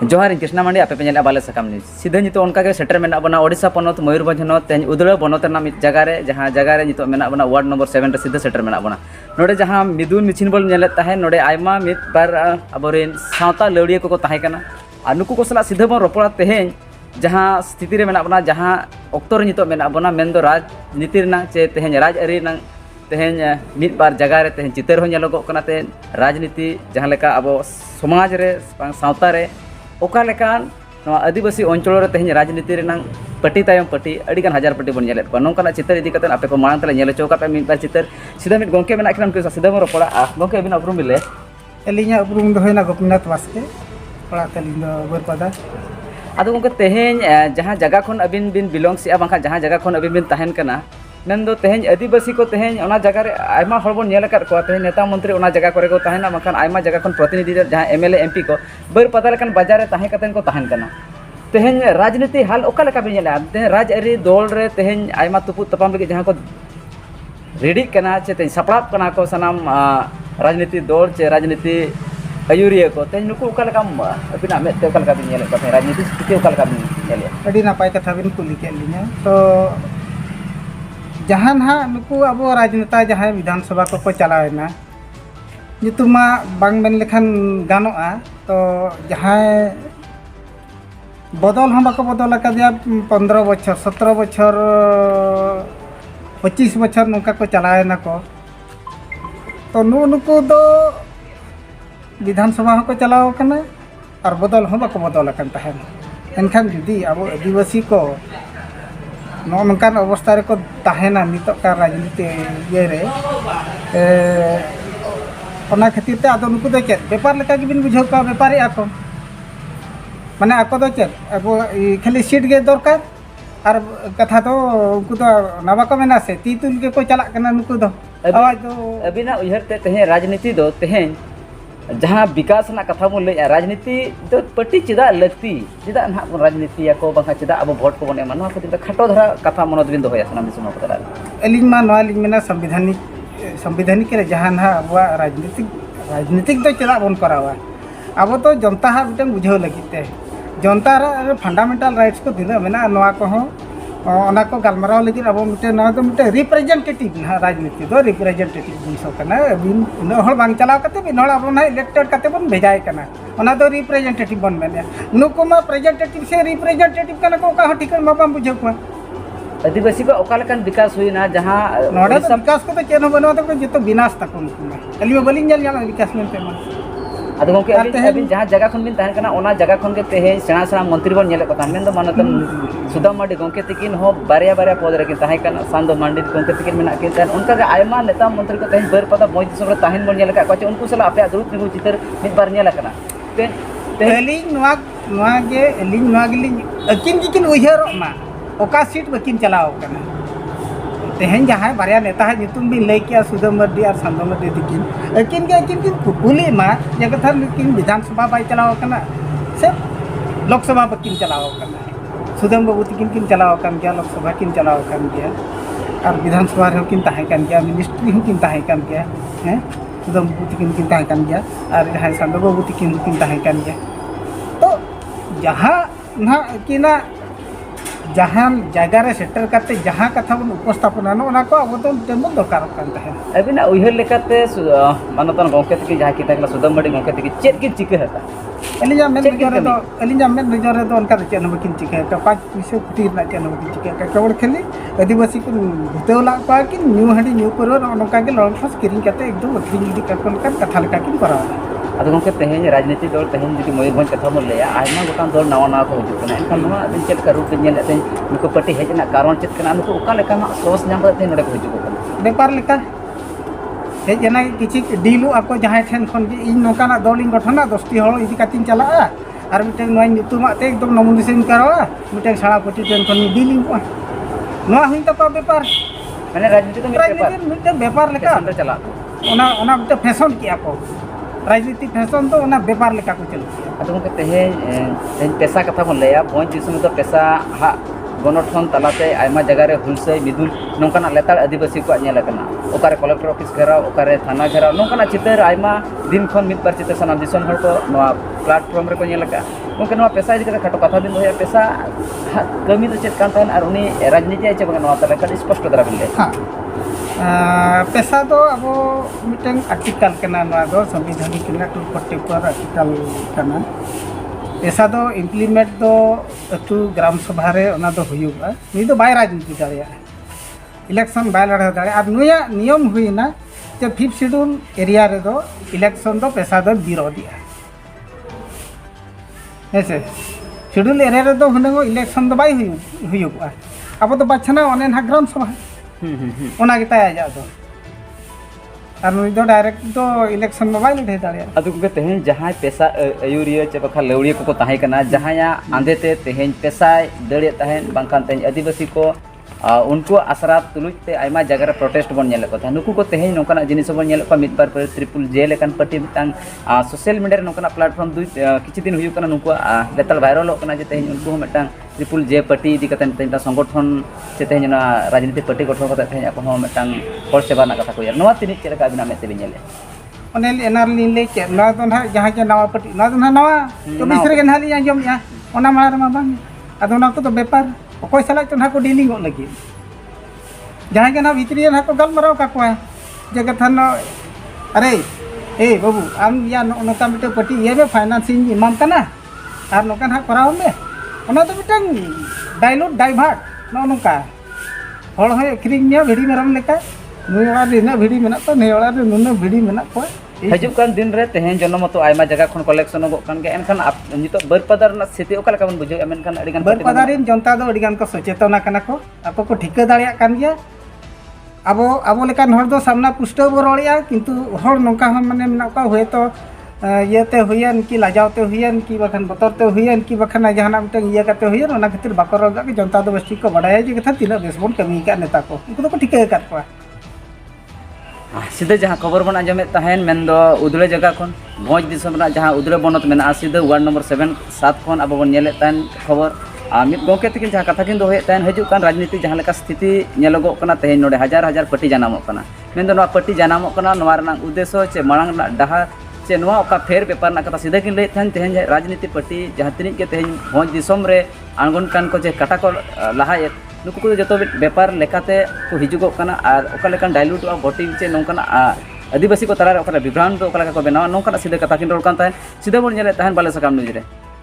जोहार कृष्णा मांडी आपे पेल बाले सकाम न्यूज सीधा नितो उनका के सेटर मेना बना ओडिशा पनत मयूरभंज हनत तेज उदड़ा बनत ना मित जगह रे जहां जगह रे नितो मेना बना वार्ड नंबर 7 रे सीधा सेटर मेना बना नोडे जहां मिदुन मिचिन बोल नेले ताहे नोडे आयमा मित बार अबोरेन सावता लौड़िया को ताहे कना आ नुकु को सला सीधा बन रोपड़ा तेहेन जहां स्थिति रे मेना बना जहां ऑक्टो रे नितो मेना बना मेन दो राजनीति रना चे तेहेन राज अरी ना तेहेन मित बार जगह रे तेहेन चितर हो नेलोगो कना तेहेन राजनीति जहां लेका अब समाज रे सावता रे ओका लेकान आदिवासी अंचल रे तेहेन राजनीति रेनांग पट्टी तायम पट्टी अड़ीगान हजार पट्टी बन नेलेत नौकाना चितर इदी कते आपे को मांग तले नेलो चौका पे मित बार चितर सीधा मित गोंके मेना किनाम के सीधा मरो पड़ा गोंके अबिन उपरुम बिले एलिया उपरुम दो होना गोपीनाथ वास्के पड़ा तलिन दो बरपदा आदो गोंके तेहेन जहां जगह खन अबिन बिन बिलोंग्स या बांखा जहां जगह खन अबिन बिन ताहेन कना मेन दो तेहेन आदिवासी को तेहेन ओना जगह रे आयमा हर बन नेल कर को तेहेन नेता मंत्री ओना जगह करे को ताहेना मखान आयमा जगह खन प्रतिनिधि जहां एमएलए एमपी को बर पता लेकन बाजार रे ताहे कतेन को ताहेन कना तेहेन राजनीति हाल ओका लेका बिन नेला तेहेन राज अरी दौल रे तेहेन आयमा तुपु तपाम लगे जहां को रेडी कना चे तेहेन सपड़ाप कना को सनाम राजनीति दौल चे राजनीति अयुरिया को तेहेन नुकु ओका लेका अबिना मेते ओका लेका बिन नेले को राजनीति स्थिति ओका लेका बिन नेले अड़ी नापाय कथा बिन कुली के लिया तो जहां ना नुकु अब राजनेता जहां विधानसभा को चलावेना नितुमा बांग मेन लेखान गानोआ तो जहां बदल हम बाको बदल का दिया 15 बछर 17 बछर 25 बछर नौका को चलावेना को तो नुकु दो विधानसभा को चलाव कना और बदल हम बाको बदल कन तहन एनखान जुदी अब आदिवासी को नौकान अवस्था रे को ताहेना नितो का राजनीति ये रे ओना खातिर ते आदो नुकु दो चेत व्यापार लेका के बिन बुझाव का व्यापारी आको माने आको दो चेत अब खाली सीट गे दरकार और कथा तो उनको तो नवा को मेना से तीतुल के को चला कना नुकु दो आवाज दो अबिना उहर ते तेहेन राजनीति दो तेहेन जहां विकास ना कथा बोन ले राजनीति तो पट्टी चिदा लगती चिदा ना राजनीति या को बांखा चिदा अब वोट को बन एमा नवा को खाटो धरा कथा मनोद बिन दोया सना दिसम पतला एलिंग मा नवा लिंग मेना संविधानिक रे जहां ना अब राजनीतिक तो चिदा बन करावा अब तो जनता हा बिटन बुझाव लगिते जनता रे फंडामेंटल राइट्स को दिना मेना नवा को हो ओना को गलमराव लगी अब मिटे ना तो मिटे रिप्रेजेंटेटिव ना राजनीति दो रिप्रेजेंटेटिव जिनसो कना बिन न हळ बांग चलाव कते बिन हळ अब ना इलेक्टेड कते बन भेजाय कना ओना दो रिप्रेजेंटेटिव बन मेने नुको मा प्रेजेंटेटिव से रिप्रेजेंटेटिव कना को का ठिकन मा बाम बुझे को आदिवासी को ओका लेकन विकास हुईना जहां नोडा विकास को तो चेनो बनवा तो जतो विनाश तक उनको खाली में बलिंग जल विकास में पे आदो गोंके अबिन जहां जगह खन बिन ताहेन कना ओना जगह खन के तेहे सेना सेना मंत्री बन नेले को तामेन दो मानतन सुदाम मांडी गोंके तिकिन हो बारिया बारिया पद रे ताहे कना सांदो मांडी गोंके तिकिन मेना के तान उनका के आयमा नेता मंत्री को तेहे बर पदा मोय दिसम रे ताहेन बन नेले का उनको सला आपे दुरुप निगु चितर मित बार नेला कना ते एलिंग नवा गे एलिंग नवा गिलिंग अकिन उहर मा ओका सीट बकिन चलाव कना तेहेन जहां बारिया नेता है नितुम भी लय किया सुदाम मर्दी और सांदो मर्दी दिकिन अकिन कुली मा ये कथा लेकिन विधानसभा बाय चलाव कना से लोकसभा बकिन चलाव कना सुदाम बाबू तिकिन चलाव कन गया लोकसभा किन चलाव कन गया और विधानसभा रे किन ताहे कन गया मिनिस्ट्री किन ताहे कन गया हैं सुदाम बाबू तिकिन ताहे कन गया और जहां सांदो बाबू तिकिन ताहे कन गया तो जहां ना किना जहां जगह रे सेटर करते जहां कथा बन उपस्थापना ना को अब तो टेमो दरकार कान ताहे अबिना उहर लेकाते मानतन गोंके तिकि जहां किता कला सुदाम मांडी गोंके तिकि चेत के चिके हता एलिजा मेन नजर रे तो उनका चेन बकिन चिके का 5 पैसे कुटी ना चेन बकिन चिके का केवल खाली आदिवासी को भूतेवला को कि न्यू हडी न्यू पर नोका के लॉन्ग फस किरिंग करते एकदम अखरिंग इदी करकन कथा लेका किन करावा आदो गोंके तेहेन राजनीति दल तेहेन जदि मयूरभंज कथा बोन लेया आयमा गोटान दल नावा नावा को हिजु कना एनखान नवा दिन चेत का रूप नेल तेन नुको पट्टी हेजना कारण चेत कना नुको ओका लेका मा सोस नाम करते नोडे को हिजु कना व्यापार लेका हेजना किछि डीलु आको जहां ठेन खन कि इन नोकाना दलिंग गठना 10टी हळ इदी कातिन चला और मिटे नय नितुमा ते एकदम नमुनिसिन करवा मिटे साळा पटी टेन खन डीलिंग को नवा हुई तो व्यापार माने राजनीति तो मिटे व्यापार लेका चला ओना मिटे फैशन किया को राजनीति फैशन तो ओना व्यापार लेका को चल आदो गोंके तेहेन पैसा कथा बोन लेया भोज दिसम तो पैसा हा गणठन तलाते आयमा जगह रे हुलसै मिदुल नोंकाना लेतार आदिवासी को नेल कना ओकारे कलेक्टर ऑफिस घेराव ओकारे थाना घेराव नोंकाना चितर आयमा दिन खन मिद बार चितर सनाम दिसम हर को नोआ प्लेटफॉर्म रे को नेल का उनके नोआ पेशा इदि खाटो कथा दिन होया पेशा कमी तो चेक कान और उनी राजनीति आइचे बगा नोआ तले का स्पष्ट द्वारा बिले हाँ पेशा दो अब मिटन आर्टिकल कना नोआ दो संविधानिक कना 244 आर्टिकल कना पेशा दो इम्प्लीमेंट दो अतु ग्राम सभा रे ओना दो हुयुगा नि दो बाय राजनीति दाड़िया इलेक्शन बाय लड़ा दाड़िया और नुया नियम हुइना जे 5th शेड्यूल एरिया रे दो इलेक्शन दो पेशा दो विरोधिया ऐसे शेड्यूल एरिया रे दो हुनगो इलेक्शन दो बाय हुयुगा अब तो बचना ओने ना ग्राम सभा ओना के ताया जा दो और नुई दो डायरेक्ट तो इलेक्शन में बाय लड़े दाड़िया अदु को तेहेन जहां पेशा अयुरिया चे बखा लौड़िया को ताहे कना जहां आंधेते तेहेन पेशा दड़े ताहेन बांखान तेहेन आदिवासी को उनको आसरा तुलुजते आयमा जगह रे प्रोटेस्ट बन नेले को था नुकु को तेहेन नोकाना जिनिस बन नेले को मिद बार पर ट्रिपल जे लेकन पार्टी मितांग सोशल मीडिया रे नोकाना प्लेटफॉर्म दुई किछि दिन हुयु कना नुकु लेतल वायरल कना जे तेहेन उनको मितांग ट्रिपल जे पार्टी इदी कतन तेहेन संगठन से तेहेन ना राजनीति पार्टी गठन कते तेहेन को मितांग हर सेवा ना कथा को यार नवा तिनि चेरा का बिना मेते बिनेले ओने एनआर लिन ले के ना तो ना जहां के नवा पार्टी ना तो ना नवा तो बिसरे के नाली आंजम या ओना मार मा बांग अदो ना तो बेपार ओकोय सला तो ना को डीलिंग हो लगी जहां के ना भीतरी ना को गलमराव का को जे कथन अरे ए बाबू आम या नोका मिटे पार्टी ये में फाइनेंसिंग इमाम कना और नोका ना कराव में ओना तो मिटन डायलूट डाइवर्ट नो नोका हड़ है क्रीम में भिड़ी मेरम लेका नुवा दिना भिड़ी मेना तो नेवाला रे नुना भिड़ी मेना को हजूक कान दिन रे तेहेन जन्म तो आयमा जगह खन कलेक्शन हो कान के एनखान नितो बरपदार ना स्थिति ओका लका बन बुझे एनखान अडी गान बरपदारिन जनता दो अडी गान को सचेतना कना को आपको को ठिका दाड़िया कान गया अब लेकान हर दो सामना पुष्ट रोड़िया किंतु हर नौका माने मेना का हुए तो येते हुयन की लाजावते हुयन की बखन बतरते हुयन की बखन जहाना मिटन ये करते हुयन ओना खातिर बाको रोगा कि जनता दो बस्ती को बड़ाया जे कथा तिना बेस बोन कमी का नेता को उनको तो ठिका कर को सीधे जहाँ खबर बन आंजमे तहन मेन दो उदले जगह खन भोज दिसम ना जहाँ उदले बनत मेना सीधे वार्ड नंबर 7 खन अब बन नेले तहन खबर मिद गोके तकिन जहाँ कथा किन दोहे तहन हजू कान राजनीति जहाँ लेका स्थिति नेलोगो कना तहन नोडे हजार हजार पार्टी जानामो कना मेन दो नवा पार्टी जानामो कना नवा रना उद्देश्य चे मांग ना डहा चे नवा ओका फेर पेपर ना कथा सीधे किन ले तहन तहन राजनीति पार्टी जहाँ तिनिक के तहन भोज दिसम रे आंगन कान को जे कटा को लहाए नुकु को जतो व्यापार लेकाते को हिजुगो कना और ओका लेकान डायलूट वोटिंग चे नोंकना आदिवासी को तलारे ओका विभ्रांत ओका लेका को बनावा नोंकना सीधे कथा किन रोड कान तहन सीधे बोल नेले तहन बाले सकाम न्यूज रे।